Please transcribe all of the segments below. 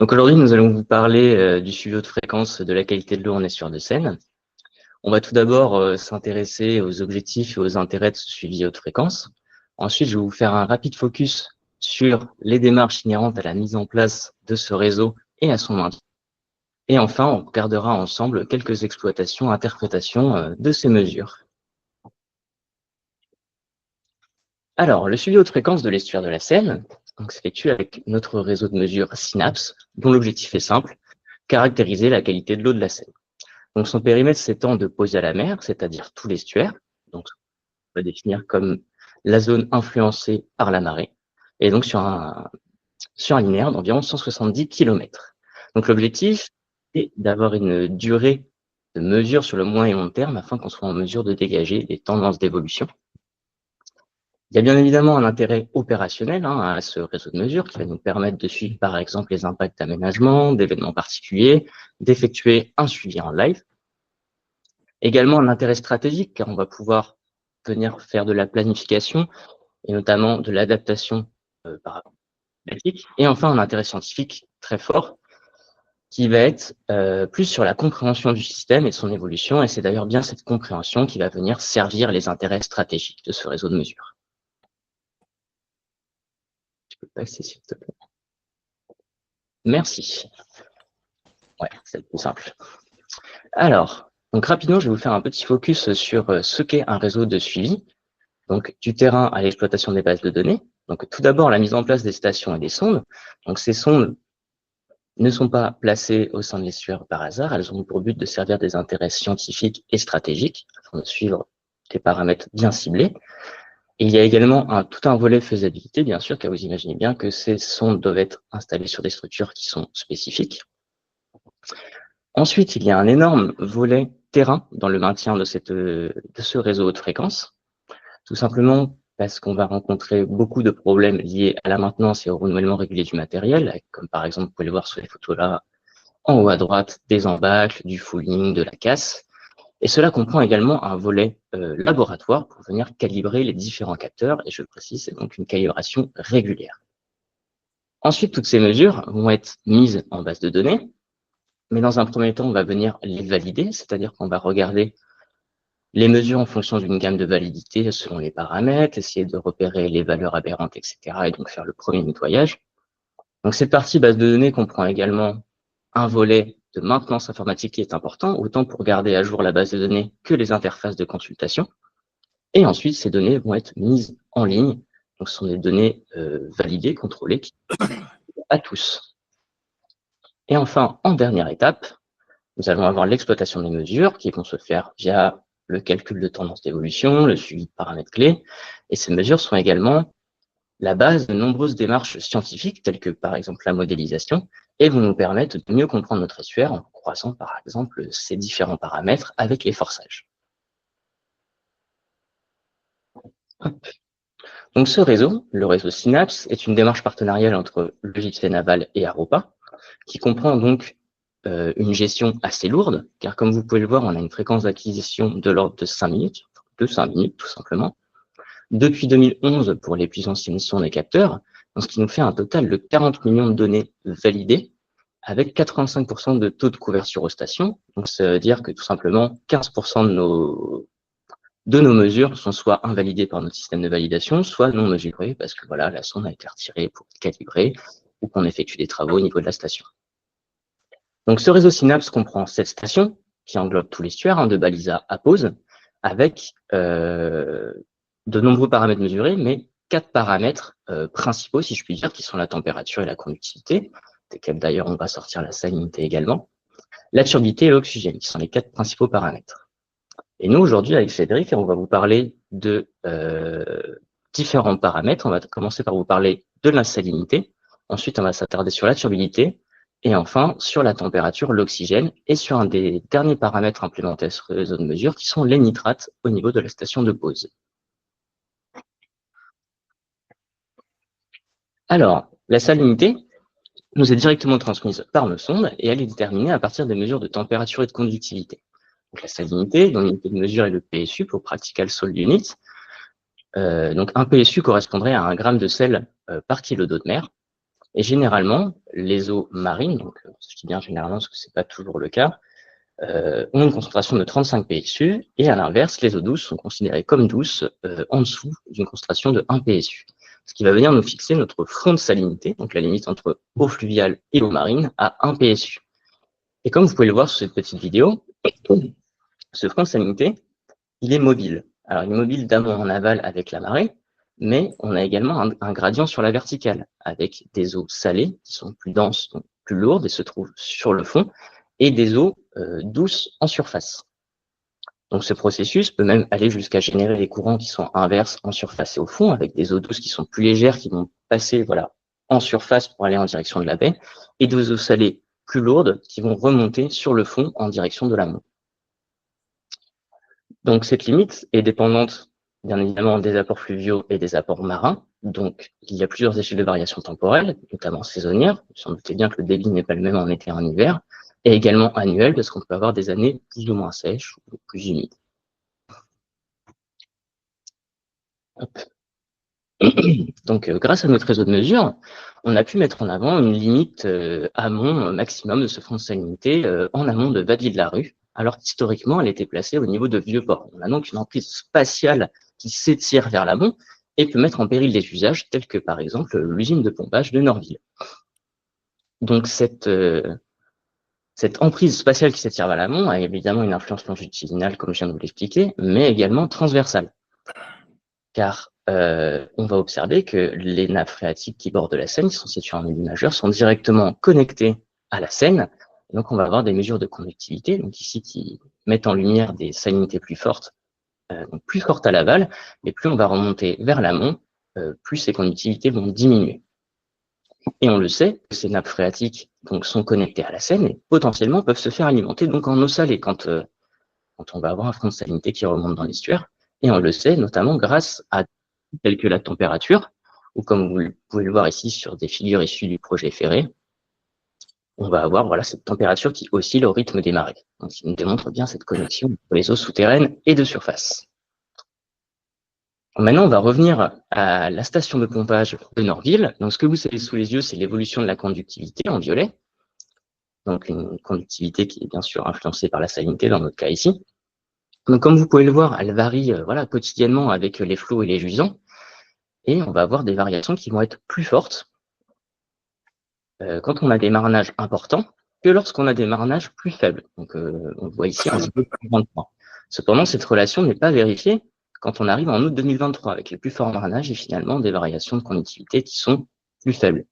Donc aujourd'hui, nous allons vous parler du suivi haute fréquence de la qualité de l'eau en estuaire de Seine. On va tout d'abord s'intéresser aux objectifs et aux intérêts de ce suivi haute fréquence. Ensuite, je vais vous faire un rapide focus sur les démarches inhérentes à la mise en place de ce réseau et à son maintien. Et enfin, on regardera ensemble quelques exploitations, interprétations de ces mesures. Alors, le suivi haute fréquence de l'estuaire de la Seine s'effectue avec notre réseau de mesure Synapse, dont l'objectif est simple, caractériser la qualité de l'eau de la Seine. Donc, son périmètre s'étend de Pose à la mer, c'est-à-dire tout l'estuaire. Donc, on va définir comme la zone influencée par la marée, et donc sur un linéaire d'environ 170 km. Donc, l'objectif est d'avoir une durée de mesure sur le moyen et long terme afin qu'on soit en mesure de dégager des tendances d'évolution. Il y a bien évidemment un intérêt opérationnel à ce réseau de mesure qui va nous permettre de suivre par exemple les impacts d'aménagement, d'événements particuliers, d'effectuer un suivi en live. Également un intérêt stratégique car on va pouvoir venir faire de la planification et notamment de l'adaptation paramétrique. Et enfin un intérêt scientifique très fort qui va être plus sur la compréhension du système et de son évolution. Et c'est d'ailleurs bien cette compréhension qui va venir servir les intérêts stratégiques de ce réseau de mesure. Tu peux passer s'il te plaît. Merci. Ouais, c'est le plus simple. Alors, donc rapidement, je vais vous faire un petit focus sur ce qu'est un réseau de suivi, donc du terrain à l'exploitation des bases de données. Donc tout d'abord, la mise en place des stations et des sondes. Donc ces sondes ne sont pas placées au sein de l'estuaire par hasard, elles ont pour but de servir des intérêts scientifiques et stratégiques, afin de suivre des paramètres bien ciblés. Et il y a également tout un volet faisabilité, bien sûr, car vous imaginez bien que ces sondes doivent être installées sur des structures qui sont spécifiques. Ensuite, il y a un énorme volet terrain dans le maintien de ce réseau haute fréquence, tout simplement parce qu'on va rencontrer beaucoup de problèmes liés à la maintenance et au renouvellement régulier du matériel, comme par exemple, vous pouvez le voir sur les photos là, en haut à droite, des embâcles, du fouling, de la casse. Et cela comprend également un volet laboratoire pour venir calibrer les différents capteurs, et je le précise, c'est donc une calibration régulière. Ensuite, toutes ces mesures vont être mises en base de données, mais dans un premier temps, on va venir les valider, c'est-à-dire qu'on va regarder les mesures en fonction d'une gamme de validité selon les paramètres, essayer de repérer les valeurs aberrantes, etc. et donc faire le premier nettoyage. Donc cette partie base de données comprend également un volet de maintenance informatique qui est important, autant pour garder à jour la base de données que les interfaces de consultation. Et ensuite, ces données vont être mises en ligne. Donc ce sont des données validées, contrôlées, qui à tous. Et enfin, en dernière étape, nous allons avoir l'exploitation des mesures qui vont se faire via le calcul de tendance d'évolution, le suivi de paramètres clés. Et ces mesures sont également la base de nombreuses démarches scientifiques, telles que par exemple la modélisation, et vont nous permettre de mieux comprendre notre estuaire en croisant par exemple ces différents paramètres avec les forçages. Donc ce réseau, le réseau Synapse, est une démarche partenariale entre le GIFC Naval et Aropa, qui comprend donc une gestion assez lourde, car comme vous pouvez le voir, on a une fréquence d'acquisition de l'ordre de 5 minutes, tout simplement, depuis 2011 pour les puissances d'émission des capteurs, ce qui nous fait un total de 40 millions de données validées, avec 85% de taux de couverture aux stations. Donc ça veut dire que tout simplement 15% de nos mesures sont soit invalidées par notre système de validation, soit non mesurées, parce que voilà, la sonde a été retirée pour calibrer, ou qu'on effectue des travaux au niveau de la station. Donc ce réseau Synapse comprend 7 stations, qui englobent tout l'estuaire, de Balisa à Pose, avec de nombreux paramètres mesurés, mais 4 paramètres principaux, si je puis dire, qui sont la température et la conductivité, desquels d'ailleurs on va sortir la salinité également, la turbidité et l'oxygène, qui sont les 4 principaux paramètres. Et nous, aujourd'hui, avec Cédric, on va vous parler de différents paramètres. On va commencer par vous parler de la salinité, ensuite on va s'attarder sur la turbidité, et enfin sur la température, l'oxygène, et sur un des derniers paramètres implémentés à ce réseau de mesure, qui sont les nitrates au niveau de la station de Pose. Alors, la salinité nous est directement transmise par nos sondes et elle est déterminée à partir des mesures de température et de conductivité. Donc, la salinité, dont l'unité de mesure est le PSU pour Practical Salt Unit. Donc, un PSU correspondrait à 1 gramme de sel par kilo d'eau de mer. Et généralement, les eaux marines, donc je dis bien généralement parce que c'est pas toujours le cas, ont une concentration de 35 PSU, et à l'inverse, les eaux douces sont considérées comme douces en dessous d'une concentration de 1 PSU. Ce qui va venir nous fixer notre front de salinité, donc la limite entre eau fluviale et eau marine, à 1 PSU. Et comme vous pouvez le voir sur cette petite vidéo, ce front de salinité, il est mobile. Alors, il est mobile d'amont en aval avec la marée, mais on a également un gradient sur la verticale, avec des eaux salées qui sont plus denses, donc plus lourdes, et se trouvent sur le fond, et des eaux douces en surface. Donc ce processus peut même aller jusqu'à générer des courants qui sont inverses en surface et au fond, avec des eaux douces qui sont plus légères, qui vont passer en surface pour aller en direction de la baie, et des eaux salées plus lourdes qui vont remonter sur le fond en direction de l'amont. Donc cette limite est dépendante bien évidemment des apports fluviaux et des apports marins. Donc il y a plusieurs échelles de variation temporelle, notamment saisonnières. Vous vous doutez bien que le débit n'est pas le même en été et en hiver, et également annuel, parce qu'on peut avoir des années plus ou moins sèches ou plus humides. Hop. Donc grâce à notre réseau de mesure, on a pu mettre en avant une limite amont maximum de ce front de salinité en amont de Vadeville-la-Rue, alors qu'historiquement, elle était placée au niveau de Vieux-Port. On a donc une emprise spatiale qui s'étire vers l'amont et peut mettre en péril des usages tels que, par exemple, l'usine de pompage de Norville. Donc, cette emprise spatiale qui s'étire vers l'amont a évidemment une influence longitudinale, comme je viens de vous l'expliquer, mais également transversale. Car on va observer que les nappes phréatiques qui bordent la Seine, qui sont situées en milieu majeur, sont directement connectées à la Seine. Donc, on va avoir des mesures de conductivité, donc ici, qui mettent en lumière des salinités plus fortes, donc plus fortes à l'aval, mais plus on va remonter vers l'amont, plus ces conductivités vont diminuer. Et on le sait, ces nappes phréatiques donc, sont connectées à la Seine et potentiellement peuvent se faire alimenter donc en eau salée quand on va avoir un front de salinité qui remonte dans l'estuaire. Et on le sait notamment grâce à telles que la température, ou comme vous pouvez le voir ici sur des figures issues du projet Ferré, on va avoir cette température qui oscille au rythme des marées. Donc, ça nous démontre bien cette connexion entre les eaux souterraines et de surface. Maintenant, on va revenir à la station de pompage de Norville. Donc, ce que vous avez sous les yeux, c'est l'évolution de la conductivité en violet. Donc, une conductivité qui est bien sûr influencée par la salinité dans notre cas ici. Donc, comme vous pouvez le voir, elle varie quotidiennement avec les flots et les jusants. Et on va avoir des variations qui vont être plus fortes quand on a des marnages importants que lorsqu'on a des marnages plus faibles. Donc, on voit ici un petit peu plus 23. Cependant, cette relation n'est pas vérifiée quand on arrive en août 2023 avec les plus forts marnages et finalement des variations de conductivité qui sont plus faibles.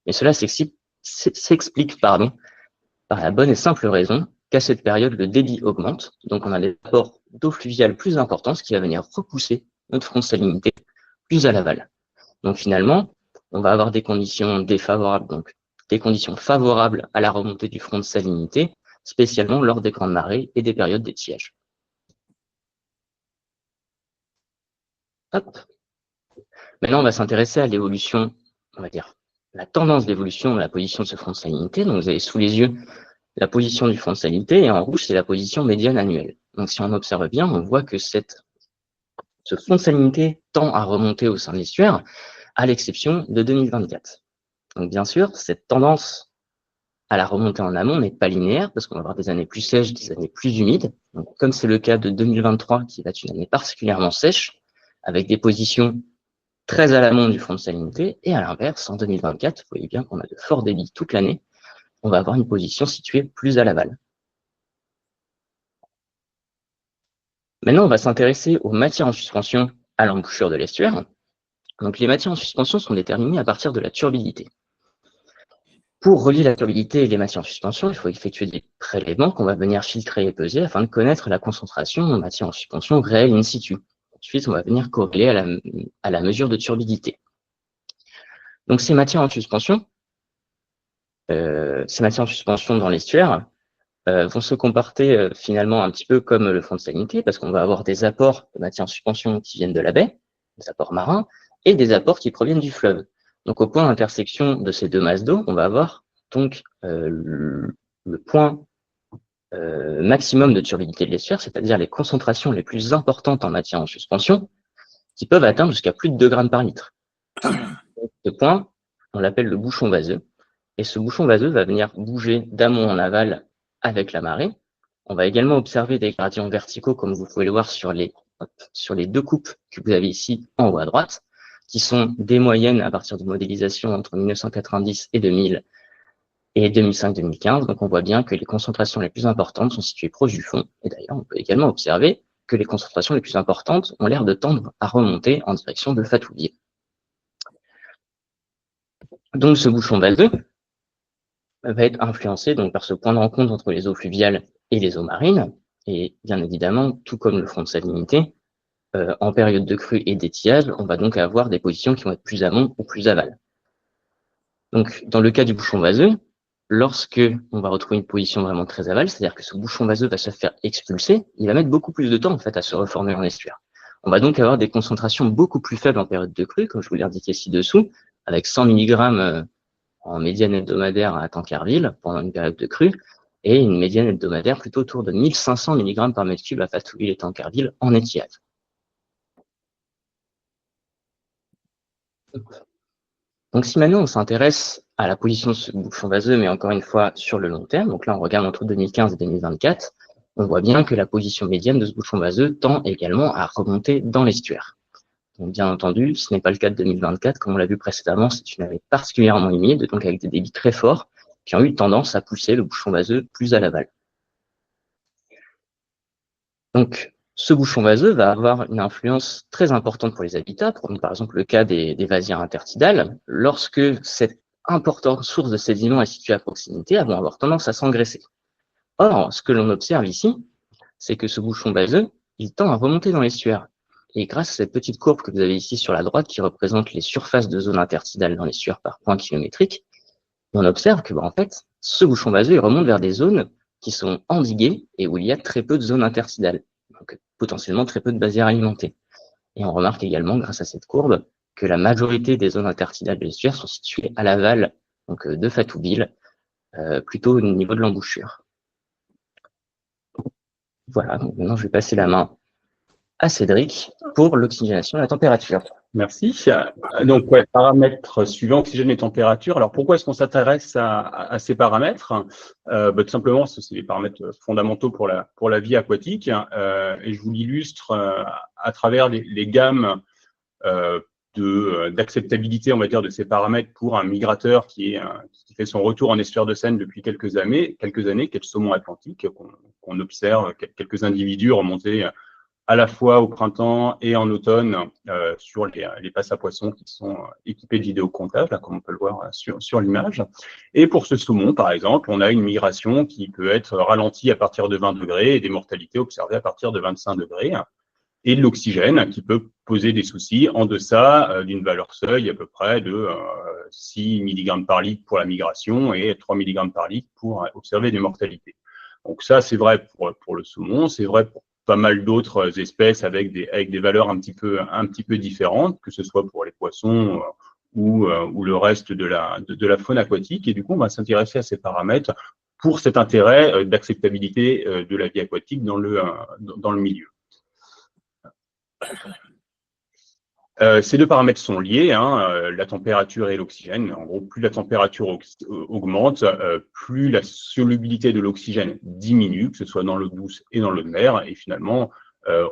Mais cela s'explique par la bonne et simple raison qu'à cette période, le débit augmente. Donc, on a des apports d'eau fluviale plus importants, ce qui va venir repousser notre front de salinité plus à l'aval. Donc, finalement, on va avoir des conditions défavorables, donc des conditions favorables à la remontée du front de salinité, spécialement lors des grandes marées et des périodes d'étiage. Hop. Maintenant, on va s'intéresser à l'évolution, on va dire, la tendance d'évolution de la position de ce front de salinité. Donc, vous avez sous les yeux la position du front de salinité, et en rouge, c'est la position médiane annuelle. Donc, si on observe bien, on voit que ce front de salinité tend à remonter au sein de l'estuaire, à l'exception de 2024. Donc, bien sûr, cette tendance à la remontée en amont n'est pas linéaire, parce qu'on va avoir des années plus sèches, des années plus humides. Donc, comme c'est le cas de 2023, qui va être une année particulièrement sèche, avec des positions très à l'amont du front de salinité, et à l'inverse, en 2024, vous voyez bien qu'on a de forts débits toute l'année, on va avoir une position située plus à l'aval. Maintenant, on va s'intéresser aux matières en suspension à l'embouchure de l'estuaire. Donc, les matières en suspension sont déterminées à partir de la turbidité. Pour relier la turbidité et les matières en suspension, il faut effectuer des prélèvements qu'on va venir filtrer et peser afin de connaître la concentration en matière en suspension réelle in situ. Ensuite, on va venir corréler à la mesure de turbidité. Donc, ces matières en suspension dans l'estuaire vont se comporter finalement un petit peu comme le front de salinité, parce qu'on va avoir des apports de matières en suspension qui viennent de la baie, des apports marins, et des apports qui proviennent du fleuve. Donc, au point d'intersection de ces deux masses d'eau, on va avoir donc le point maximum de turbidité de l'estuaire, c'est-à-dire les concentrations les plus importantes en matière en suspension, qui peuvent atteindre jusqu'à plus de 2 grammes par litre. Ce point On l'appelle le bouchon vaseux. Et ce bouchon vaseux va venir bouger d'amont en aval avec la marée. On va également observer des gradients verticaux, comme vous pouvez le voir sur les 2 coupes que vous avez ici en haut à droite, qui sont des moyennes à partir de modélisation entre 1990 et 2000 et 2005-2015. Donc, on voit bien que les concentrations les plus importantes sont situées proches du fond. Et d'ailleurs, on peut également observer que les concentrations les plus importantes ont l'air de tendre à remonter en direction de Fatouville. Donc, ce bouchon vaseux va être influencé donc, par ce point de rencontre entre les eaux fluviales et les eaux marines. Et bien évidemment, tout comme le front de salinité, en période de crue et d'étiage, on va donc avoir des positions qui vont être plus amont ou plus aval. Donc, dans le cas du bouchon vaseux, lorsque on va retrouver une position vraiment très aval, c'est-à-dire que ce bouchon vaseux va se faire expulser, il va mettre beaucoup plus de temps en fait à se reformer en estuaire. On va donc avoir des concentrations beaucoup plus faibles en période de crue, comme je vous l'ai indiqué ci-dessous, avec 100 mg en médiane hebdomadaire à Tancarville pendant une période de crue, et une médiane hebdomadaire plutôt autour de 1500 mg par mètre cube à Fatouville et Tancarville en étiage. Donc si maintenant on s'intéresse à la position de ce bouchon vaseux, mais encore une fois sur le long terme, donc là on regarde entre 2015 et 2024, on voit bien que la position médiane de ce bouchon vaseux tend également à remonter dans l'estuaire. Donc bien entendu, ce n'est pas le cas de 2024, comme on l'a vu précédemment, c'est une année particulièrement humide, donc avec des débits très forts, qui ont eu tendance à pousser le bouchon vaseux plus à l'aval. Donc, ce bouchon vaseux va avoir une influence très importante pour les habitats, par exemple le cas des vasières intertidales. Lorsque cette importante source de sédiments est située à proximité, elles vont avoir tendance à s'engraisser. Or, ce que l'on observe ici, c'est que ce bouchon vaseux, il tend à remonter dans l'estuaire. Et grâce à cette petite courbe que vous avez ici sur la droite, qui représente les surfaces de zones intertidales dans l'estuaire par point kilométrique, on observe que, en fait, ce bouchon vaseux, il remonte vers des zones qui sont endiguées et où il y a très peu de zones intertidales, donc potentiellement très peu de vasières alimentées. Et on remarque également, grâce à cette courbe, que la majorité des zones intertidales de l'estuaire sont situées à l'aval de Fatouville, plutôt au niveau de l'embouchure. Voilà, donc maintenant je vais passer la main à Cédric pour l'oxygénation et la température. Merci. Donc, ouais, paramètres suivants, oxygène et température. Alors, pourquoi est-ce qu'on s'intéresse à ces paramètres? Tout simplement, parce que c'est des paramètres fondamentaux pour la vie aquatique. Et je vous l'illustre à travers les gammes d'acceptabilité, on va dire, de ces paramètres pour un migrateur qui fait son retour en estuaire de Seine depuis quelques années, qui est le saumon atlantique, qu'on observe quelques individus remonter à la fois au printemps et en automne sur les passes à poissons qui sont équipés de vidéocomptables, comme on peut le voir sur l'image. Et pour ce saumon, par exemple, on a une migration qui peut être ralentie à partir de 20 degrés et des mortalités observées à partir de 25 degrés. Et de l'oxygène qui peut poser des soucis en deçà d'une valeur seuil à peu près de 6 mg par litre pour la migration et 3 mg par litre pour observer des mortalités. Donc ça, c'est vrai pour le saumon, c'est vrai pour pas mal d'autres espèces avec des valeurs un petit peu différentes, que ce soit pour les poissons ou le reste de la faune aquatique. Et du coup, on va s'intéresser à ces paramètres pour cet intérêt d'acceptabilité de la vie aquatique dans le milieu. Ces deux paramètres sont liés, la température et l'oxygène. En gros, plus la température augmente, plus la solubilité de l'oxygène diminue, que ce soit dans l'eau douce et dans l'eau de mer. Et finalement,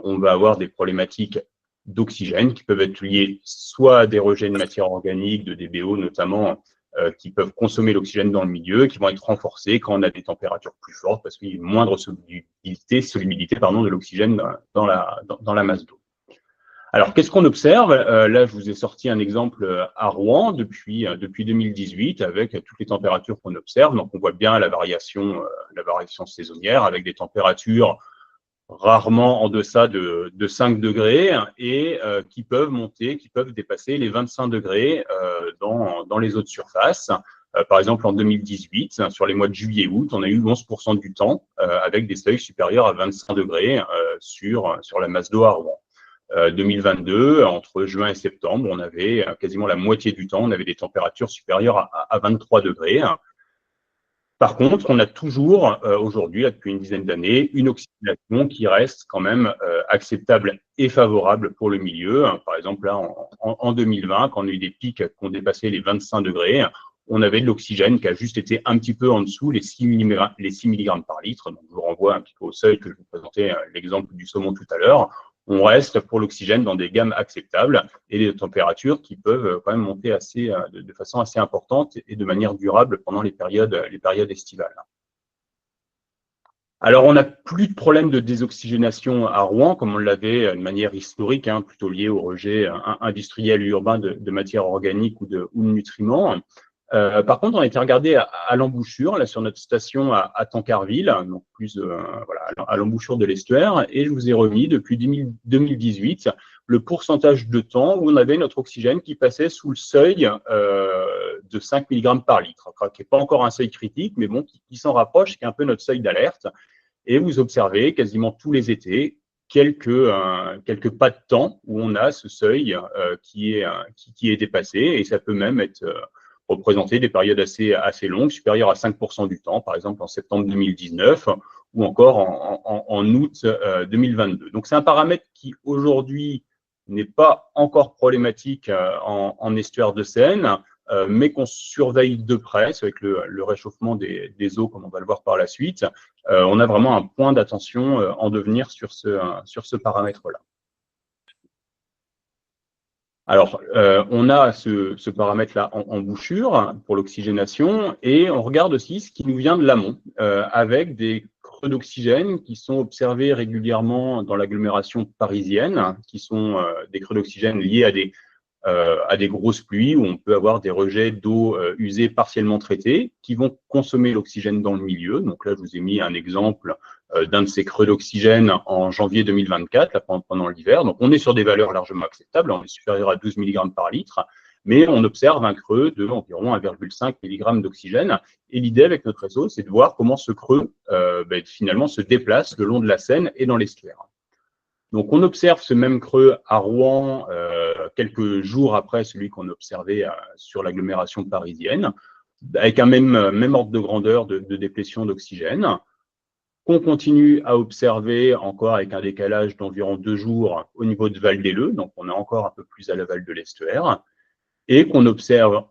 on va avoir des problématiques d'oxygène qui peuvent être liées soit à des rejets de matière organique, de DBO notamment, qui peuvent consommer l'oxygène dans le milieu, qui vont être renforcés quand on a des températures plus fortes, parce qu'il y a une moindre solubilité de l'oxygène dans la masse d'eau. Alors, qu'est-ce qu'on observe? Là, je vous ai sorti un exemple à Rouen depuis 2018 avec toutes les températures qu'on observe. Donc, on voit bien la variation saisonnière avec des températures rarement en deçà de 5 degrés et qui peuvent dépasser les 25 degrés dans les eaux de surface. Par exemple, en 2018, sur les mois de juillet-août, on a eu 11% du temps avec des seuils supérieurs à 25 degrés sur la masse d'eau à Rouen. 2022, entre juin et septembre, on avait quasiment la moitié du temps, on avait des températures supérieures à 23 degrés. Par contre, on a toujours aujourd'hui, depuis une dizaine d'années, une oxygénation qui reste quand même acceptable et favorable pour le milieu. Par exemple, là, en 2020, quand on a eu des pics qui ont dépassé les 25 degrés, on avait de l'oxygène qui a juste été un petit peu en dessous les 6 mg par litre. Donc, je vous renvoie un petit peu au seuil que je vous présentais l'exemple du saumon tout à l'heure. On reste pour l'oxygène dans des gammes acceptables et des températures qui peuvent quand même monter de façon assez importante et de manière durable pendant les périodes estivales. Alors, on n'a plus de problème de désoxygénation à Rouen, comme on l'avait de manière historique, plutôt lié au rejet industriel et urbain de matières organiques ou de nutriments. Par contre, on a été regardé à l'embouchure, là sur notre station à Tancarville, donc plus voilà, à l'embouchure de l'estuaire, et je vous ai remis depuis 2018 le pourcentage de temps où on avait notre oxygène qui passait sous le seuil de 5 mg par litre, qui n'est pas encore un seuil critique, mais bon, qui s'en rapproche, qui est un peu notre seuil d'alerte. Et vous observez quasiment tous les étés quelques pas de temps où on a ce seuil qui est dépassé, et ça peut même être représenter des périodes assez longues, supérieures à 5% du temps, par exemple en septembre 2019 ou encore en août 2022. Donc, c'est un paramètre qui, aujourd'hui, n'est pas encore problématique en estuaire de Seine, mais qu'on surveille de près avec le réchauffement des eaux, comme on va le voir par la suite. On a vraiment un point d'attention en devenir sur ce paramètre-là. Alors, on a ce paramètre-là en bouchure pour l'oxygénation, et on regarde aussi ce qui nous vient de l'amont, avec des creux d'oxygène qui sont observés régulièrement dans l'agglomération parisienne, qui sont des creux d'oxygène liés à des grosses pluies où on peut avoir des rejets d'eau usée partiellement traitée qui vont consommer l'oxygène dans le milieu. Donc là, je vous ai mis un exemple d'un de ces creux d'oxygène en janvier 2024, là, pendant l'hiver. Donc, on est sur des valeurs largement acceptables, on est supérieur à 12 mg par litre, mais on observe un creux de environ 1,5 mg d'oxygène. Et l'idée avec notre réseau, c'est de voir comment ce creux finalement se déplace le long de la Seine et dans l'estuaire. Donc, on observe ce même creux à Rouen quelques jours après celui qu'on observait sur l'agglomération parisienne, avec un même ordre de grandeur de déplétion d'oxygène, qu'on continue à observer encore avec un décalage d'environ 2 jours au niveau de Val-des-Leux, donc on est encore un peu plus à l'aval de l'estuaire, et qu'on observe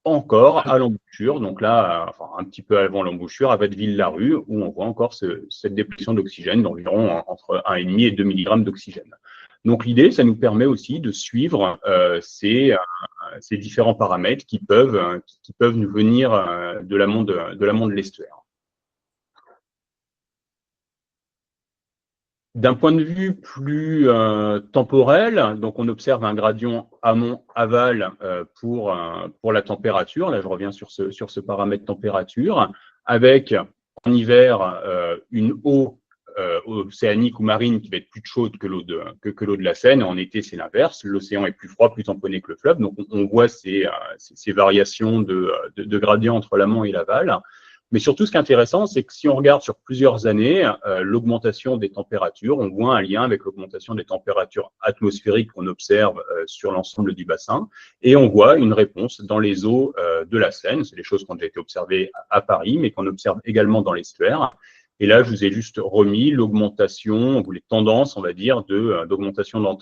encore à l'embouchure, donc là, enfin, un petit peu avant l'embouchure, à Vatteville-la-Rue, où on voit encore cette déplétion d'oxygène d'environ entre 1,5 et 2 mg d'oxygène. Donc l'idée, ça nous permet aussi de suivre ces différents paramètres qui peuvent nous venir de l'amont de l'estuaire. D'un point de vue plus temporel, donc on observe un gradient amont-aval pour la température. Là, je reviens sur ce paramètre température, avec en hiver une eau océanique ou marine qui va être plus chaude que l'eau de la Seine. En été, c'est l'inverse. L'océan est plus froid, plus tamponné que le fleuve. Donc, on voit ces variations de gradient entre l'amont et l'aval. Mais surtout, ce qui est intéressant, c'est que si on regarde sur plusieurs années l'augmentation des températures, on voit un lien avec l'augmentation des températures atmosphériques qu'on observe sur l'ensemble du bassin, et on voit une réponse dans les eaux de la Seine. C'est des choses qui ont déjà été observées à Paris, mais qu'on observe également dans l'estuaire. Et là, je vous ai juste remis l'augmentation, ou les tendances, on va dire, d'augmentation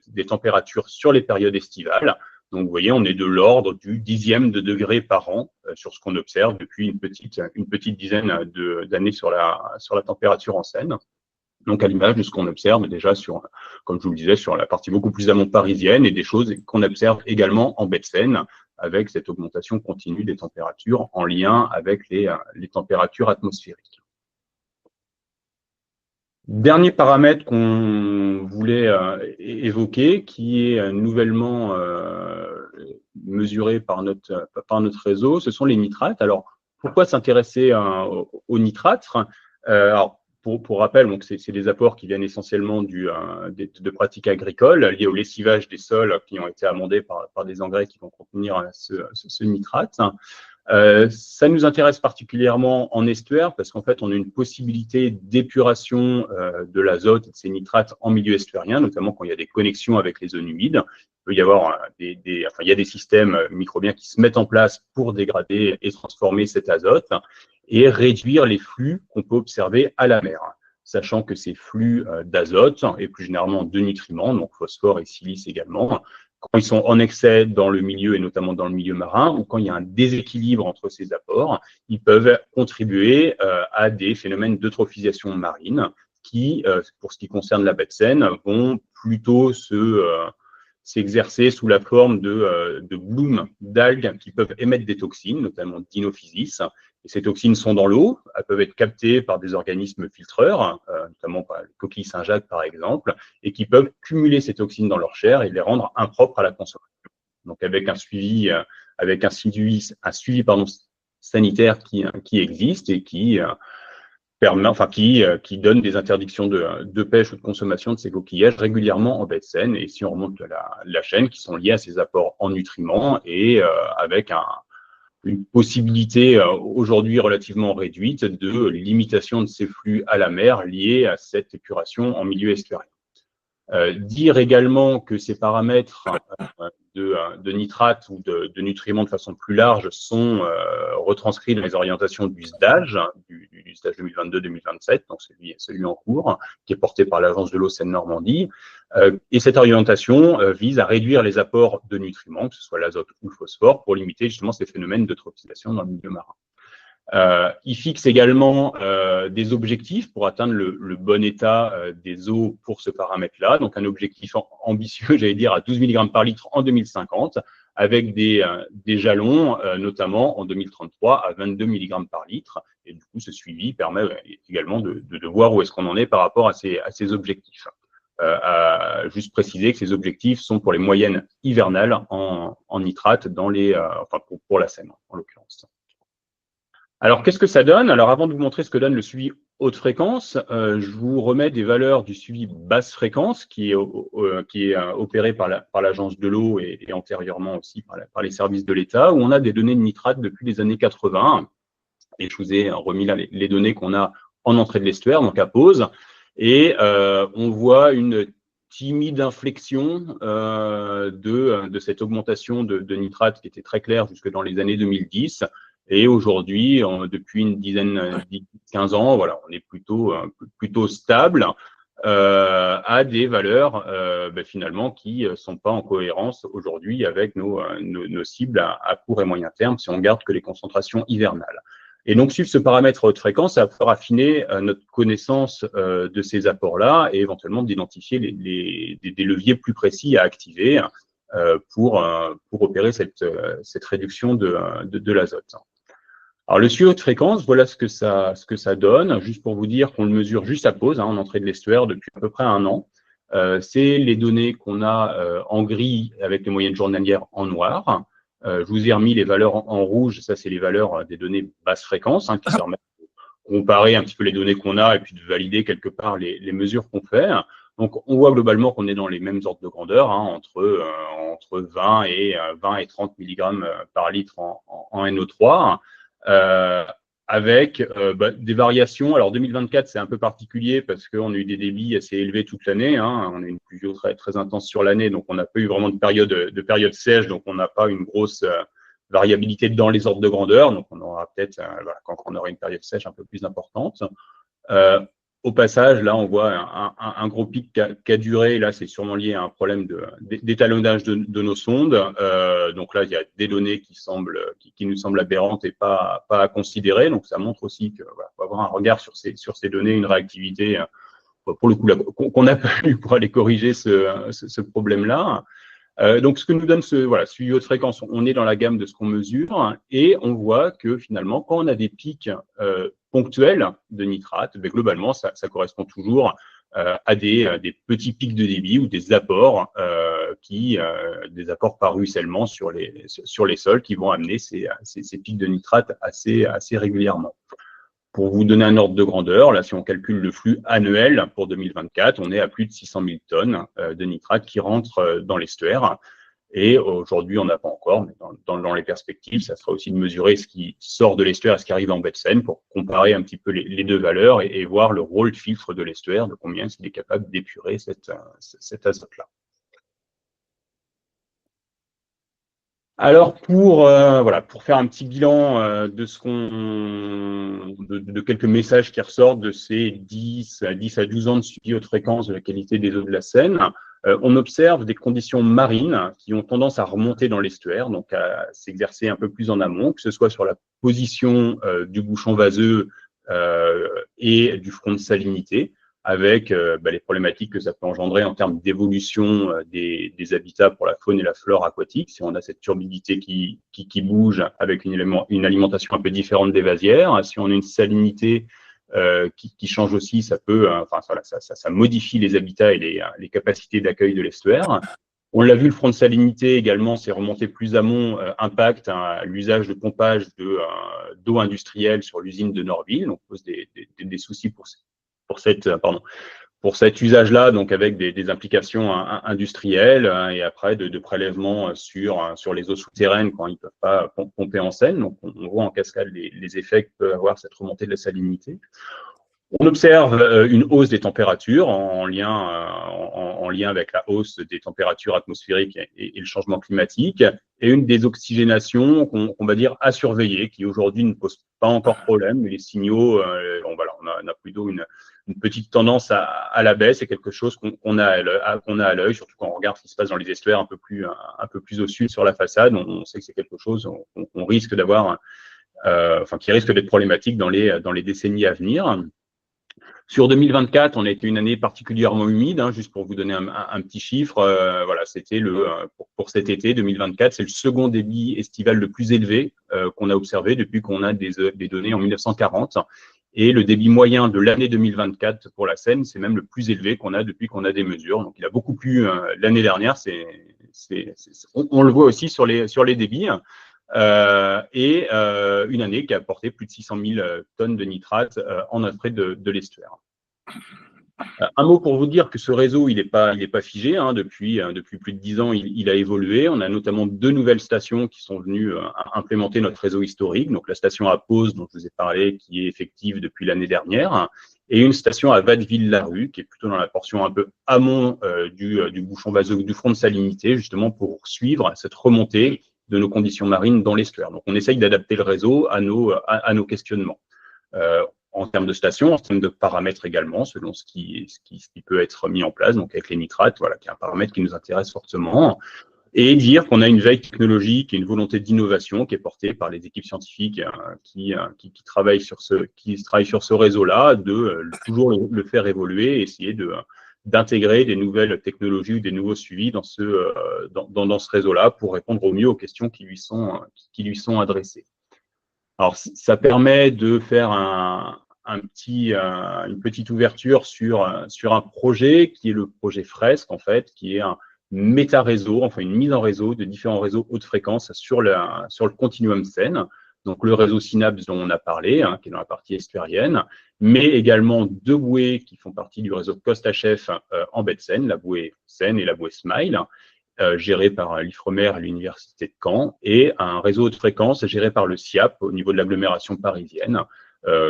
des températures sur les périodes estivales. Donc, vous voyez, on est de l'ordre du 10e de degré par an sur ce qu'on observe depuis une petite dizaine d'années sur la température en Seine. Donc, à l'image de ce qu'on observe déjà comme je vous le disais, sur la partie beaucoup plus amont parisienne, et des choses qu'on observe également en baie de Seine, avec cette augmentation continue des températures en lien avec les températures atmosphériques. Dernier paramètre qu'on voulait évoquer, qui est nouvellement mesuré par notre réseau, ce sont les nitrates. Alors, pourquoi s'intéresser aux nitrates? Alors, pour rappel, donc c'est des apports qui viennent essentiellement de pratiques agricoles liées au lessivage des sols qui ont été amendés par des engrais qui vont contenir ce nitrate. Ça nous intéresse particulièrement en estuaire parce qu'en fait, on a une possibilité d'épuration de l'azote et de ces nitrates en milieu estuarien, notamment quand il y a des connexions avec les zones humides. Il peut y avoir il y a des systèmes microbiens qui se mettent en place pour dégrader et transformer cet azote. et réduire les flux qu'on peut observer à la mer, sachant que ces flux d'azote et plus généralement de nutriments, donc phosphore et silice également, quand ils sont en excès dans le milieu et notamment dans le milieu marin, ou quand il y a un déséquilibre entre ces apports, ils peuvent contribuer à des phénomènes d'eutrophisation marine qui, pour ce qui concerne la baie de Seine, vont plutôt s'exercer sous la forme de blooms d'algues qui peuvent émettre des toxines, notamment dinophysis. Et ces toxines sont dans l'eau, elles peuvent être captées par des organismes filtreurs, notamment par les coquilles Saint-Jacques par exemple, et qui peuvent cumuler ces toxines dans leur chair et les rendre impropres à la consommation. Donc avec un suivi, sanitaire qui existe et qui qui donne des interdictions de pêche ou de consommation de ces coquillages régulièrement en baie de Seine, et si on remonte la chaîne, qui sont liés à ces apports en nutriments et avec une possibilité aujourd'hui relativement réduite de limitation de ces flux à la mer liés à cette épuration en milieu estuarien. Dire également que ces paramètres de nitrates ou de nutriments de façon plus large sont retranscrits dans les orientations du SDAGE, du stage 2022-2027, donc celui en cours, qui est porté par l'Agence de l'eau Seine-Normandie. Et cette orientation vise à réduire les apports de nutriments, que ce soit l'azote ou le phosphore, pour limiter justement ces phénomènes d'eutrophisation dans le milieu marin. Il fixe également des objectifs pour atteindre le bon état des eaux pour ce paramètre-là. Donc, un objectif ambitieux, j'allais dire, à 12 mg par litre en 2050, avec des jalons, notamment en 2033, à 22 mg par litre. Et du coup, ce suivi permet également de voir où est-ce qu'on en est par rapport à ces objectifs. Juste préciser que ces objectifs sont pour les moyennes hivernales en nitrate pour la Seine, en l'occurrence. Alors, qu'est-ce que ça donne? Alors, avant de vous montrer ce que donne le suivi haute fréquence, je vous remets des valeurs du suivi basse fréquence qui est opéré par l'Agence de l'eau et antérieurement aussi par les services de l'État, où on a des données de nitrate depuis les années 80. Et je vous ai remis là les données qu'on a en entrée de l'estuaire, donc à pause. Et on voit une timide inflexion de cette augmentation de nitrate qui était très claire jusque dans les années 2010. Et aujourd'hui, depuis une 15 ans, voilà, on est plutôt stable à des valeurs finalement qui sont pas en cohérence aujourd'hui avec nos cibles à court et moyen terme si on garde que les concentrations hivernales. Et donc, suivre ce paramètre haute fréquence, ça va affiner notre connaissance de ces apports-là et éventuellement d'identifier des leviers plus précis à activer pour opérer cette réduction de l'azote. Alors, le suivi haute fréquence, voilà ce que ça donne. Juste pour vous dire qu'on le mesure juste à pause, en entrée de l'estuaire depuis à peu près 1 an. C'est les données qu'on a en gris avec les moyennes journalières en noir. Je vous ai remis les valeurs en rouge. Ça, c'est les valeurs des données basse fréquence qui permettent de comparer un petit peu les données qu'on a et puis de valider quelque part les mesures qu'on fait. Donc, on voit globalement qu'on est dans les mêmes ordres de grandeur, entre 20 et 30 mg par litre en NO3. Avec des variations. Alors 2024, c'est un peu particulier parce qu'on a eu des débits assez élevés toute l'année. On a une pluvio très, très intense sur l'année, donc on n'a pas eu vraiment de période sèche, donc on n'a pas une grosse variabilité dans les ordres de grandeur. Donc on aura peut-être, quand on aura une période sèche un peu plus importante. Au passage, là, on voit un gros pic qui a duré. Là, c'est sûrement lié à un problème d'étalonnage de nos sondes. Donc là, il y a des données qui nous semblent aberrantes et pas à considérer. Donc, ça montre aussi qu'il faut avoir un regard sur ces données, une réactivité, pour le coup, qu'on n'a pas eu pour aller corriger ce problème-là. Donc, ce que nous donne ce suivi haute fréquence, on est dans la gamme de ce qu'on mesure et on voit que finalement, quand on a des pics ponctuels de nitrate, globalement, ça correspond toujours à des petits pics de débit ou des apports des apports par ruissellement sur les sols qui vont amener ces pics de nitrate assez régulièrement. Pour vous donner un ordre de grandeur, là, si on calcule le flux annuel pour 2024, on est à plus de 600 000 tonnes de nitrate qui rentrent dans l'estuaire. Et aujourd'hui, on n'a pas encore, mais dans les perspectives, ça sera aussi de mesurer ce qui sort de l'estuaire et ce qui arrive en baie de Seine pour comparer un petit peu les deux valeurs et voir le rôle de filtre de l'estuaire, de combien il est capable d'épurer cet azote-là. Alors pour faire un petit bilan de quelques messages qui ressortent de ces 10 à 12 ans de suivi haute fréquence de la qualité des eaux de la Seine, on observe des conditions marines qui ont tendance à remonter dans l'estuaire, donc à s'exercer un peu plus en amont, que ce soit sur la position du bouchon vaseux et du front de salinité, avec les problématiques que ça peut engendrer en termes d'évolution des habitats pour la faune et la flore aquatique. Si on a cette turbidité qui bouge avec une alimentation un peu différente des vasières, si on a une salinité qui change aussi, ça peut, ça modifie les habitats et les capacités d'accueil de l'estuaire. On l'a vu, le front de salinité également, c'est remonté plus amont, impact l'usage de pompage d'eau industrielle sur l'usine de Norville, donc pose des soucis pour cet usage-là, donc avec des implications industrielles et après de prélèvements sur les eaux souterraines quand ils ne peuvent pas pomper en Seine. Donc on voit en cascade les effets que peut avoir cette remontée de la salinité. On observe une hausse des températures en lien avec la hausse des températures atmosphériques et le changement climatique, et une désoxygénation qu'on va dire à surveiller, qui aujourd'hui ne pose pas encore problème, mais les signaux, on a plutôt une petite tendance à la baisse, et quelque chose qu'on a à l'œil, surtout quand on regarde ce qui se passe dans les estuaires un peu plus au sud sur la façade. On sait que c'est quelque chose qu'on risque d'avoir, qui risque d'être problématique dans les décennies à venir. Sur 2024, on a été une année particulièrement humide, juste pour vous donner un petit chiffre. C'était pour cet été 2024, c'est le second débit estival le plus élevé qu'on a observé depuis qu'on a des données en 1940. Et le débit moyen de l'année 2024 pour la Seine, c'est même le plus élevé qu'on a depuis qu'on a des mesures. Donc, il a beaucoup plu l'année dernière. On le voit aussi sur les débits. Une année qui a apporté plus de 600 000 tonnes de nitrates en entrée de l'estuaire. Un mot pour vous dire que ce réseau, il n'est pas figé. Depuis plus de 10 ans, il a évolué. On a notamment 2 nouvelles stations qui sont venues implémenter notre réseau historique. Donc la station à Pose, dont je vous ai parlé, qui est effective depuis l'année dernière, et une station à Watteville-la-Rue, qui est plutôt dans la portion un peu amont du bouchon vaseux, du front de salinité, justement pour suivre cette remontée de nos conditions marines dans l'estuaire. Donc on essaye d'adapter le réseau à nos questionnements. En termes de stations, en termes de paramètres également, selon ce qui peut être mis en place, donc avec les nitrates, qui est un paramètre qui nous intéresse fortement, et dire qu'on a une veille technologique et une volonté d'innovation qui est portée par les équipes scientifiques qui travaillent sur ce réseau-là, de toujours le faire évoluer et essayer d'intégrer des nouvelles technologies ou des nouveaux suivis dans ce réseau-là pour répondre au mieux aux questions qui lui sont adressées. Alors, ça permet de faire une petite ouverture sur un projet qui est le projet Fresque, en fait, qui est un méta-réseau, enfin une mise en réseau de différents réseaux haute fréquence sur le continuum Seine. Donc, le réseau Synapse dont on a parlé, qui est dans la partie estuarienne, mais également 2 bouées qui font partie du réseau CostHF en baie de Seine, la bouée Seine et la bouée Smile, géré par l'IFREMER et l'Université de Caen, et un réseau haute fréquence géré par le SIAP au niveau de l'agglomération parisienne,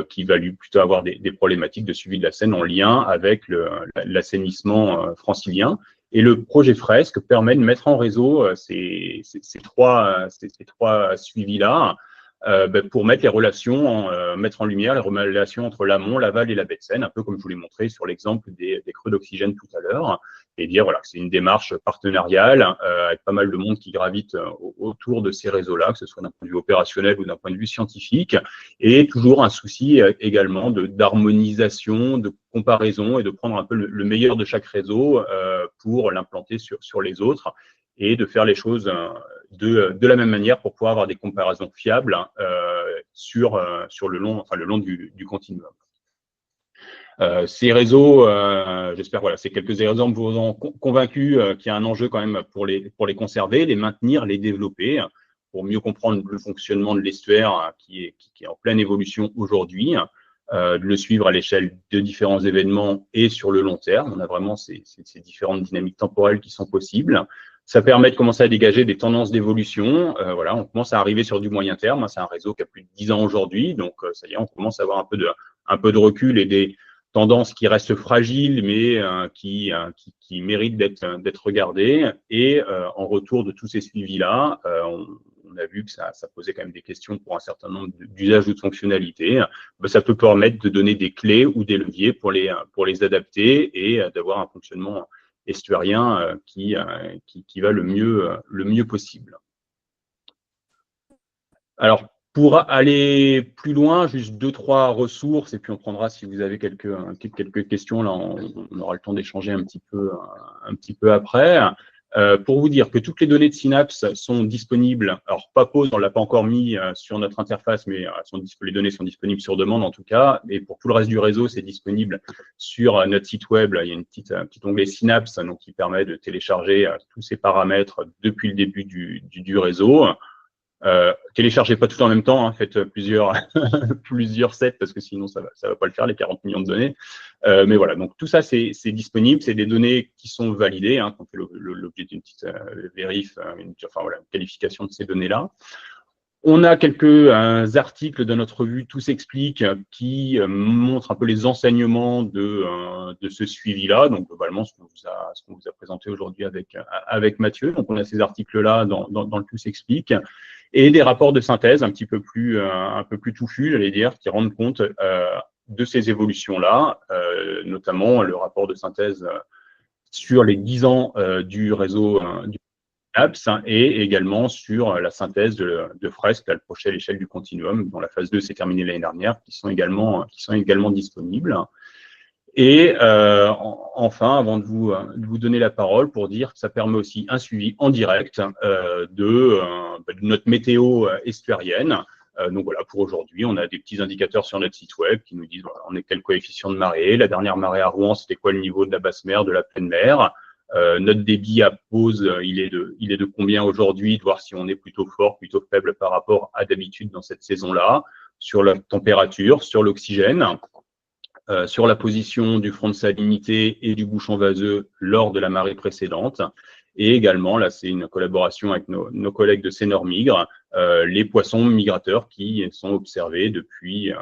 qui va lui plutôt avoir des problématiques de suivi de la Seine en lien avec l'assainissement francilien. Et le projet Fresque permet de mettre en réseau ces trois suivis-là, pour mettre mettre en lumière les relations entre l'amont, l'aval et la baie de Seine, un peu comme je vous l'ai montré sur l'exemple des creux d'oxygène tout à l'heure, et dire que c'est une démarche partenariale avec pas mal de monde qui gravite autour de ces réseaux-là, que ce soit d'un point de vue opérationnel ou d'un point de vue scientifique, et toujours un souci également d'harmonisation, de comparaison et de prendre un peu le meilleur de chaque réseau pour l'implanter sur les autres, et de faire les choses de la même manière pour pouvoir avoir des comparaisons fiables sur le long du continuum. Ces réseaux, j'espère, ces quelques exemples vous ont convaincu qu'il y a un enjeu quand même pour les conserver, les maintenir, les développer, pour mieux comprendre le fonctionnement de l'estuaire qui est en pleine évolution aujourd'hui, de le suivre à l'échelle de différents événements et sur le long terme. On a vraiment ces différentes dynamiques temporelles qui sont possibles. Ça permet de commencer à dégager des tendances d'évolution. On commence à arriver sur du moyen terme. C'est un réseau qui a plus de 10 ans aujourd'hui, donc ça y est, on commence à avoir un peu de recul et tendance qui reste fragile, mais qui mérite d'être regardée. Et en retour de tous ces suivis-là, on a vu que ça posait quand même des questions pour un certain nombre d'usages ou de fonctionnalités. Ça peut permettre de donner des clés ou des leviers pour les adapter et d'avoir un fonctionnement estuarien qui va le mieux possible. Alors, pour aller plus loin, juste 2-3 ressources, et puis on prendra, si vous avez quelques questions, là, on aura le temps d'échanger un petit peu après. Pour vous dire que toutes les données de Synapse sont disponibles, alors Papos, on ne l'a pas encore mis sur notre interface, mais les données sont disponibles sur demande en tout cas, et pour tout le reste du réseau, c'est disponible sur notre site web. Là, il y a un petit onglet Synapse donc, qui permet de télécharger tous ces paramètres depuis le début du réseau. Téléchargez pas tout en même temps, hein, faites plusieurs sets parce que sinon ça va pas le faire, les 40 millions de données. Mais voilà, donc tout ça c'est disponible, c'est des données qui sont validées, hein, qu'on fait l'objet d'une petite vérif, une qualification de ces données-là. On a quelques articles dans notre revue Tout s'explique qui montrent un peu les enseignements de ce suivi-là. Donc globalement, ce qu'on vous a présenté aujourd'hui avec Mathieu. Donc on a ces articles-là dans le Tout s'explique et des rapports de synthèse un peu plus touffus, j'allais dire, qui rendent compte de ces évolutions-là, notamment le rapport de synthèse sur les 10 ans du réseau du Synapse et également sur la synthèse de fresques approchées à l'échelle du continuum, dont la phase 2 s'est terminée l'année dernière, qui sont également disponibles. Et enfin, avant de vous donner la parole, pour dire que ça permet aussi un suivi en direct de notre météo estuarienne. Donc voilà, pour aujourd'hui, on a des petits indicateurs sur notre site web qui nous disent voilà, on est quel coefficient de marée. La dernière marée à Rouen, c'était quoi le niveau de la basse mer, de la pleine mer. Notre débit à pause, il est de combien aujourd'hui, de voir si on est plutôt fort, plutôt faible par rapport à d'habitude dans cette saison-là, sur la température, sur l'oxygène. Sur la position du front de salinité et du bouchon vaseux lors de la marée précédente. Et également, là, c'est une collaboration avec nos collègues de Sénormigre, les poissons migrateurs qui sont observés depuis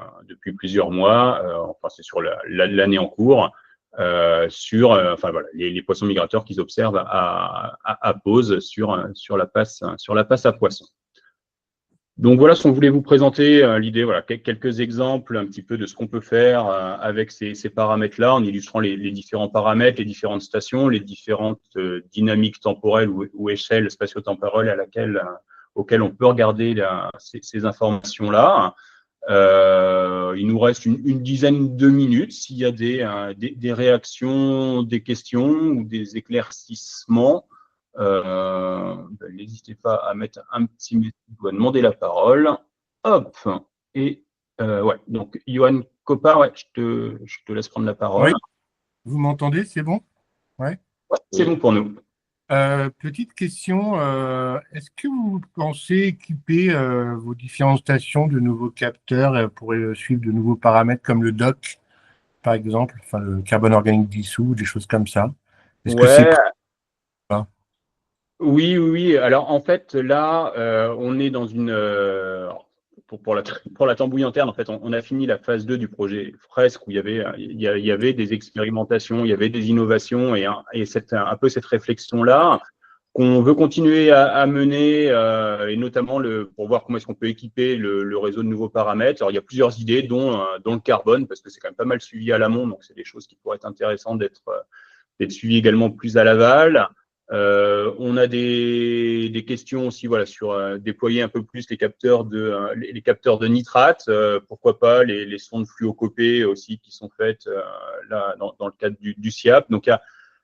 plusieurs mois, enfin, c'est sur l'année en cours, les poissons migrateurs qu'ils observent à pause sur la passe à poissons. Donc voilà ce qu'on voulait vous présenter, l'idée, voilà, quelques exemples un petit peu de ce qu'on peut faire avec ces paramètres-là, en illustrant les différents paramètres, les différentes stations, les différentes dynamiques temporelles ou échelles spatio-temporelles auxquelles on peut regarder ces informations-là. Il nous reste une dizaine de minutes. S'il y a des réactions, des questions ou des éclaircissements, n'hésitez pas à mettre un petit message ou à demander la parole. Hop. Et ouais, donc Johan Copard, ouais, je te laisse prendre la parole. Oui. Vous m'entendez, c'est bon? Ouais. Ouais, c'est bon pour nous. Petite question, est-ce que vous pensez équiper vos différentes stations de nouveaux capteurs pour suivre de nouveaux paramètres comme le DOC, par exemple, enfin le carbone organique dissous, des choses comme ça? Est-ce que c'est Oui. Alors en fait, là, on est dans une pour la tambouille interne. En fait, on a fini la phase 2 du projet Fresque où il y avait des expérimentations, il y avait des innovations et un peu cette réflexion-là qu'on veut continuer à mener et notamment pour voir comment est-ce qu'on peut équiper le réseau de nouveaux paramètres. Alors il y a plusieurs idées, dont le carbone, parce que c'est quand même pas mal suivi à l'amont, donc c'est des choses qui pourraient être intéressantes d'être suivies également plus à l'aval. On a des questions aussi voilà, sur déployer un peu plus les capteurs de nitrate, pourquoi pas les sondes fluocopées aussi qui sont faites là dans le cadre du SIAP. Donc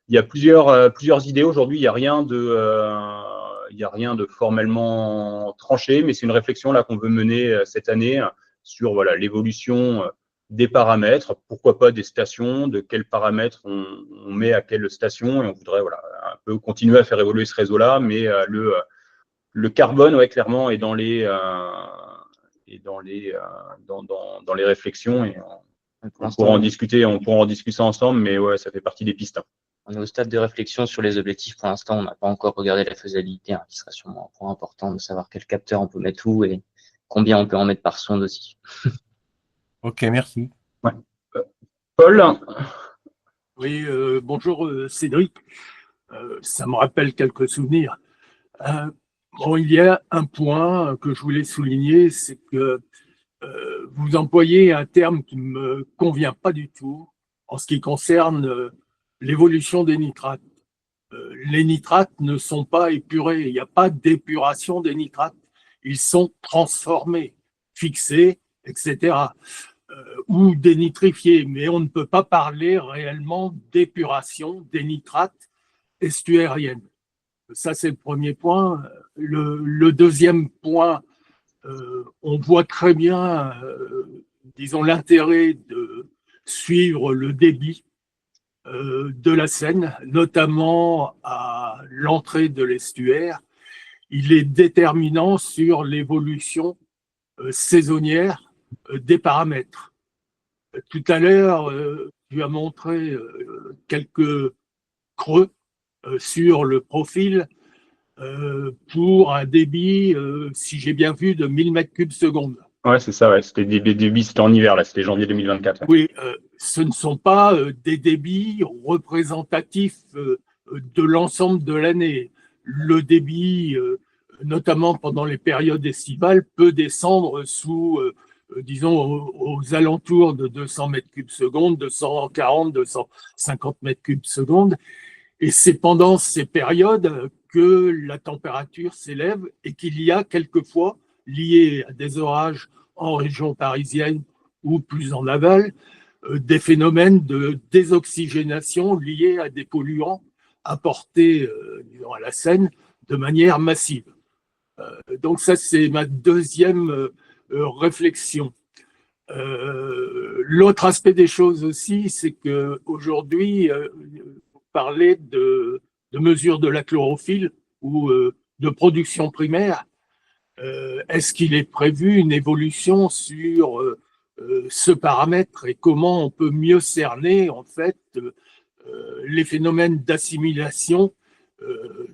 il y a plusieurs idées. Aujourd'hui, il n'y a rien de formellement tranché, mais c'est une réflexion là qu'on veut mener cette année sur voilà, l'évolution des paramètres, pourquoi pas des stations, de quels paramètres on met à quelle station, et on voudrait voilà, un peu continuer à faire évoluer ce réseau-là, mais le carbone, ouais, clairement, est dans les réflexions, et on pourra en discuter ensemble, mais ouais, ça fait partie des pistes. On est au stade de réflexion sur les objectifs. Pour l'instant, on n'a pas encore regardé la faisabilité, qui sera sûrement un point important de savoir quel capteur on peut mettre où et combien on peut en mettre par sonde aussi. Ok, merci. Ouais. Paul? Oui, bonjour Cédric. Ça me rappelle quelques souvenirs. Bon, il y a un point que je voulais souligner, c'est que vous employez un terme qui ne me convient pas du tout en ce qui concerne l'évolution des nitrates. Les nitrates ne sont pas épurés, il n'y a pas d'épuration des nitrates. Ils sont transformés, fixés, etc. Ou dénitrifiés, mais on ne peut pas parler réellement d'épuration des nitrates estuariennes. Ça, c'est le premier point. Le deuxième point, on voit très bien, disons, l'intérêt de suivre le débit de la Seine, notamment à l'entrée de l'estuaire. Il est déterminant sur l'évolution saisonnière des paramètres. Tout à l'heure, tu as montré quelques creux sur le profil pour un débit, si j'ai bien vu, de 1000 mètres cubes seconde. Ouais, c'est ça, ouais. C'était des débits, c'était en hiver, là, c'était janvier 2024. Ouais. Oui, ce ne sont pas des débits représentatifs de l'ensemble de l'année. Le débit, notamment pendant les périodes estivales, peut descendre sous, disons, aux alentours de 200 mètres cubes seconde, 240, 250 mètres cubes seconde. Et c'est pendant ces périodes que la température s'élève et qu'il y a quelquefois, liés à des orages en région parisienne ou plus en aval, des phénomènes de désoxygénation liés à des polluants apportés disons, à la Seine de manière massive. Donc ça, c'est ma deuxième réflexion. L'autre aspect des choses aussi, c'est qu'aujourd'hui, vous parlez de mesure de la chlorophylle ou de production primaire. Est-ce qu'il est prévu une évolution sur ce paramètre et comment on peut mieux cerner en fait les phénomènes d'assimilation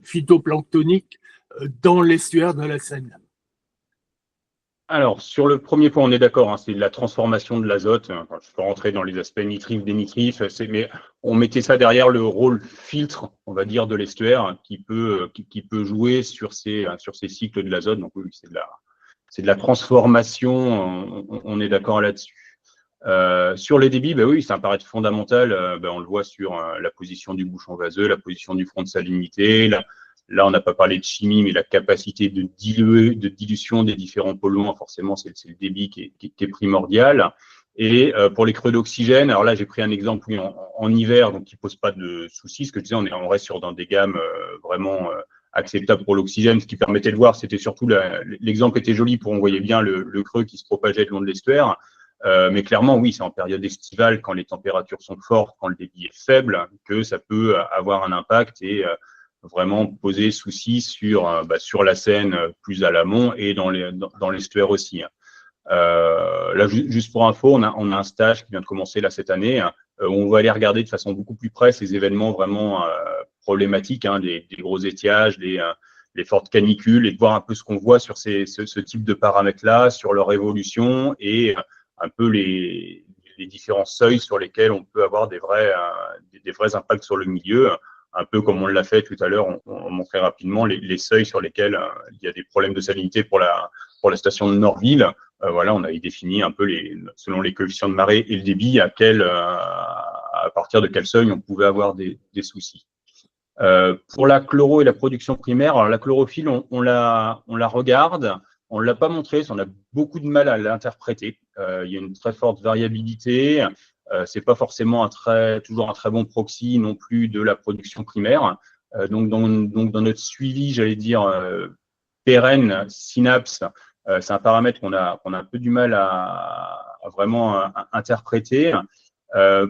phytoplanctonique dans l'estuaire de la Seine? Alors, sur le premier point, on est d'accord, hein, c'est la transformation de l'azote. Enfin, je peux rentrer dans les aspects nitrifs, dénitrifs, mais on mettait ça derrière le rôle filtre, on va dire, de l'estuaire qui peut jouer sur ces cycles de l'azote. Donc oui, c'est de la transformation, on est d'accord là-dessus. Sur les débits, bah oui, ça me paraît fondamental. On le voit sur la position du bouchon vaseux, la position du front de salinité. Là, on n'a pas parlé de chimie, mais la capacité de dilution des différents polluants, forcément, c'est le débit qui est primordial. Et pour les creux d'oxygène, alors là, j'ai pris un exemple oui, en hiver, donc qui pose pas de soucis. Ce que je disais, on reste dans des gammes vraiment acceptables pour l'oxygène. Ce qui permettait de voir, c'était surtout l'exemple était joli pour on voyait bien le creux qui se propageait le long de l'estuaire. Mais clairement, oui, c'est en période estivale, quand les températures sont fortes, quand le débit est faible, que ça peut avoir un impact et vraiment poser souci sur la Seine plus à l'amont et dans l'estuaire aussi. Là, juste pour info, on a un stage qui vient de commencer là cette année où on va aller regarder de façon beaucoup plus près ces événements vraiment problématiques, hein, des gros étiages, les fortes canicules, et de voir un peu ce qu'on voit sur ce type de paramètres-là, sur leur évolution et un peu les différents seuils sur lesquels on peut avoir des vrais impacts sur le milieu. Un peu comme on l'a fait tout à l'heure, on montrait rapidement les seuils sur lesquels il y a des problèmes de salinité pour la station de Norville. Voilà, on avait défini un peu selon les coefficients de marée et le débit à partir de quel seuil on pouvait avoir des soucis. Pour la chloro et la production primaire, alors la chlorophylle, on la regarde, on ne l'a pas montré, on a beaucoup de mal à l'interpréter. Il y a une très forte variabilité. C'est pas forcément toujours un très bon proxy non plus de la production primaire. Donc dans notre suivi, j'allais dire pérenne, synapse, c'est un paramètre qu'on a un peu du mal à vraiment interpréter.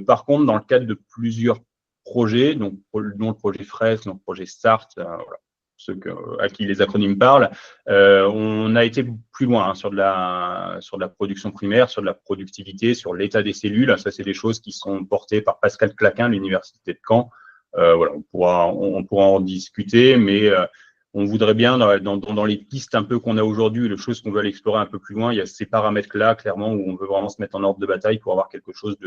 Par contre, dans le cadre de plusieurs projets, donc dont le projet FRES, donc le projet START, voilà, ceux à qui les acronymes parlent, on a été plus loin hein, sur de la production primaire, sur de la productivité, sur l'état des cellules. Ça, c'est des choses qui sont portées par Pascal Claquin, l'université de Caen. Voilà, on pourra en discuter, mais on voudrait bien, dans les pistes un peu qu'on a aujourd'hui, les choses qu'on veut aller explorer un peu plus loin, il y a ces paramètres-là, clairement, où on veut vraiment se mettre en ordre de bataille pour avoir quelque chose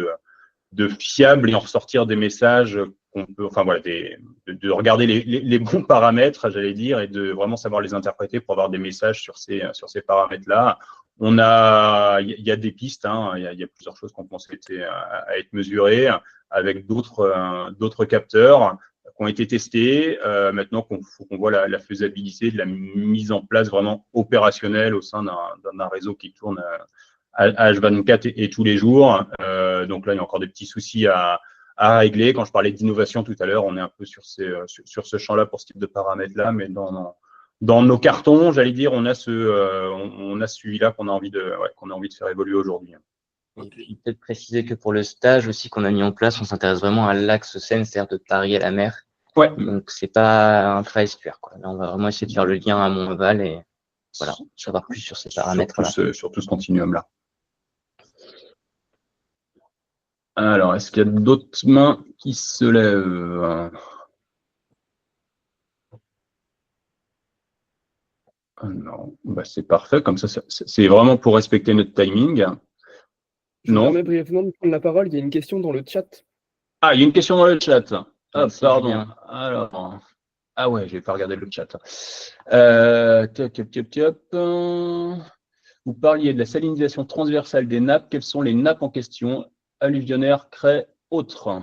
de fiable et en ressortir des messages qu'on peut, enfin voilà, de regarder les bons paramètres, j'allais dire, et de vraiment savoir les interpréter pour avoir des messages sur ces paramètres-là. Il y a des pistes, hein, il y a plusieurs choses qu'on pense à être mesurées avec d'autres capteurs qui ont été testés. Maintenant faut qu'on voit la faisabilité de la mise en place vraiment opérationnelle au sein d'un réseau qui tourne à H24 et tous les jours. Donc là, il y a encore des petits soucis à régler. Quand je parlais d'innovation tout à l'heure, on est un peu sur ce champ-là pour ce type de paramètres-là, mais dans nos cartons, j'allais dire, on a celui-là qu'on a envie de faire évoluer aujourd'hui. Et puis peut-être préciser que pour le stage aussi qu'on a mis en place, on s'intéresse vraiment à l'axe Seine, c'est-à-dire de Paris à la mer. Ouais. Donc c'est pas un estuaire, quoi. Là, on va vraiment essayer de faire le lien à Mont-Aval et voilà, savoir plus sur ces paramètres-là. Sur tout ce continuum-là. Alors, est-ce qu'il y a d'autres mains qui se lèvent? Non, bah c'est parfait. Comme ça, c'est vraiment pour respecter notre timing. Je me permets brièvement de prendre la parole. Il y a une question dans le chat. Ah, il y a une question dans le chat. Ah, pardon. Julien. Alors, ah ouais, je vais pas regarder le chat. Vous parliez de la salinisation transversale des nappes. Quelles sont les nappes en question? Alluvionnaires, craie, autres.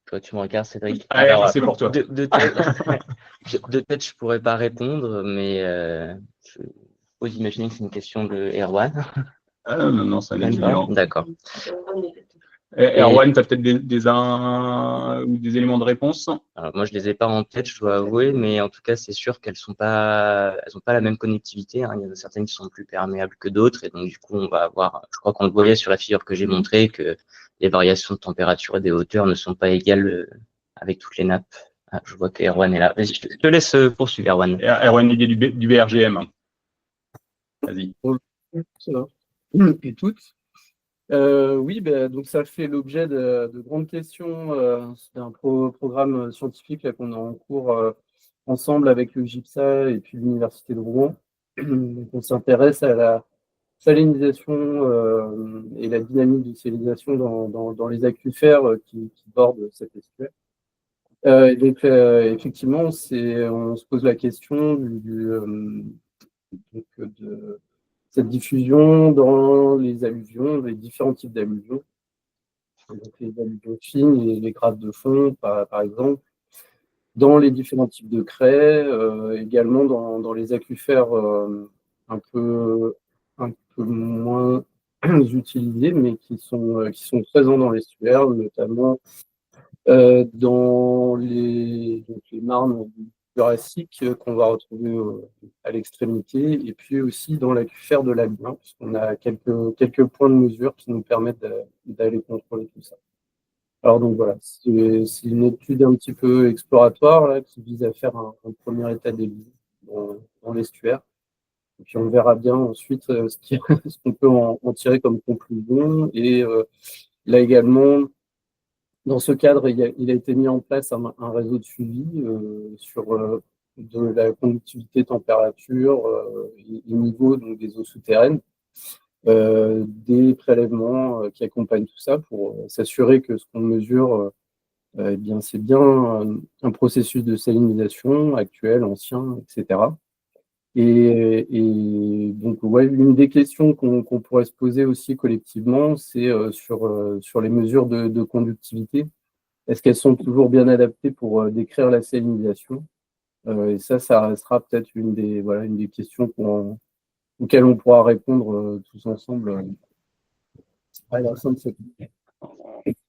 Toi, tu me regardes, Cédric. Alors, c'est pour toi. De tête, je pourrais pas répondre, mais je pose imaginer que c'est une question de Erwan. Ah, non, ça n'est pas. D'accord. Erwan, tu as peut-être des éléments de réponse? Alors, moi, je les ai pas en tête, je dois avouer, mais en tout cas, c'est sûr qu'elles ont pas la même connectivité, hein. Il y en a certaines qui sont plus perméables que d'autres, et donc du coup, on va avoir, je crois qu'on le voyait sur la figure que j'ai montrée, que les variations de température et des hauteurs ne sont pas égales avec toutes les nappes. Ah, je vois que Erwan est là. Vas-y, je te laisse poursuivre, Erwan. Erwan, l'idée du BRGM. Vas-y. Et toutes. Oui, donc ça fait l'objet de grandes questions. C'est un programme scientifique là, qu'on a en cours ensemble avec le GIPSA et puis l'Université de Rouen. Donc, on s'intéresse à la salinisation et la dynamique de salinisation dans les aquifères qui bordent cet estuaire. Donc, effectivement, on se pose la question de cette diffusion dans les alluvions, les différents types d'alluvions. Donc, les alluvions fines et les graves de fond, par exemple, dans les différents types de craies, également dans les aquifères un peu moins utilisés, mais qui sont présents dans l'estuaire, notamment dans les marnes du Jurassique qu'on va retrouver à l'extrémité, et puis aussi dans l'aquifère de l'Albien, puisqu'on a quelques points de mesure qui nous permettent d'aller contrôler tout ça. Alors donc voilà, c'est une étude un petit peu exploratoire là, qui vise à faire un premier état des lieux dans l'estuaire. Et puis on verra bien ensuite ce qu'on peut en tirer comme conclusion. Et là également, dans ce cadre, il a été mis en place un réseau de suivi sur de la conductivité, température et niveau donc, des eaux souterraines, des prélèvements qui accompagnent tout ça pour s'assurer que ce qu'on mesure, eh bien, c'est bien un processus de salinisation actuel, ancien, etc. Et donc, ouais, une des questions qu'on pourrait se poser aussi collectivement, c'est sur les mesures de conductivité. Est-ce qu'elles sont toujours bien adaptées pour décrire la salinisation? Et ça restera peut-être une des questions auxquelles on pourra répondre tous ensemble à la fin de cette.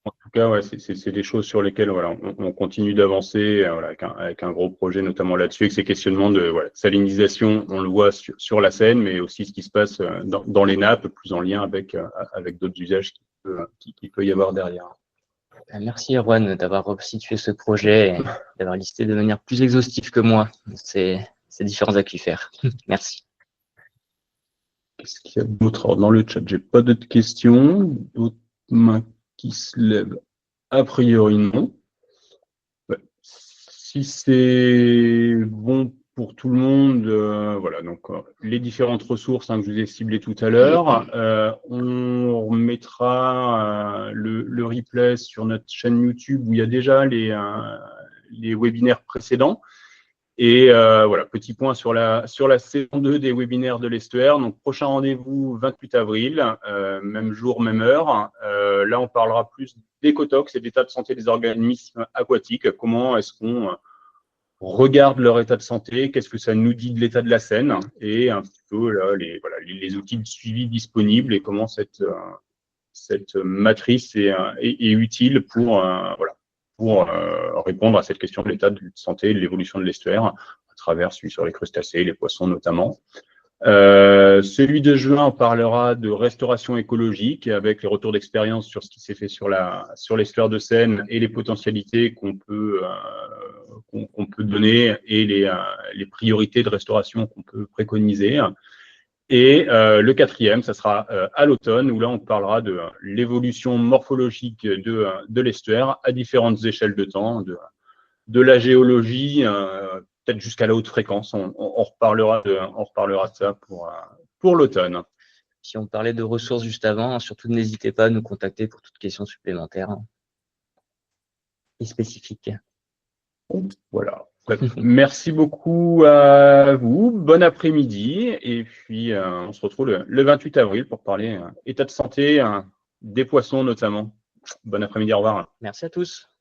En tout cas, ouais, c'est des choses sur lesquelles voilà, on continue d'avancer voilà, avec un gros projet notamment là-dessus, avec ces questionnements de salinisation, on le voit sur la Seine, mais aussi ce qui se passe dans les nappes, plus en lien avec d'autres usages qu'il peut y avoir derrière. Merci Erwan d'avoir resitué ce projet et d'avoir listé de manière plus exhaustive que moi ces différents aquifères. Merci. Qu'est-ce qu'il y a d'autre? Alors, dans le chat, j'ai pas d'autres questions. D'autres mains qui se lèvent? A priori, non. Ouais. Si c'est bon pour tout le monde, voilà, donc les différentes ressources que je vous ai ciblées tout à l'heure. On remettra le replay sur notre chaîne YouTube où il y a déjà les webinaires précédents. Et voilà, petit point sur la saison 2 des webinaires de l'Estuaire. Donc, prochain rendez-vous 28 avril, même jour, même heure. Là, on parlera plus d'écotox et d'état de santé des organismes aquatiques. Comment est-ce qu'on regarde leur état de santé, qu'est-ce que ça nous dit de l'état de la Seine, et un petit peu là, les outils de suivi disponibles et comment cette matrice est utile pour répondre à cette question de l'état de santé et de l'évolution de l'estuaire, à travers celui sur les crustacés, les poissons notamment. Celui de juin, on parlera de restauration écologique avec les retours d'expérience sur ce qui s'est fait sur l'estuaire de Seine et les potentialités qu'on peut donner et les priorités de restauration qu'on peut préconiser. Et le quatrième, ça sera à l'automne, où là, on parlera de l'évolution morphologique de l'estuaire à différentes échelles de temps, de la géologie, peut-être jusqu'à la haute fréquence. On reparlera de ça pour l'automne. Si on parlait de ressources juste avant, surtout n'hésitez pas à nous contacter pour toute question supplémentaire et spécifique. Voilà. Merci beaucoup à vous. Bon après-midi. Et puis, on se retrouve le 28 avril pour parler état de santé des poissons notamment. Bon après-midi. Au revoir. Merci à tous.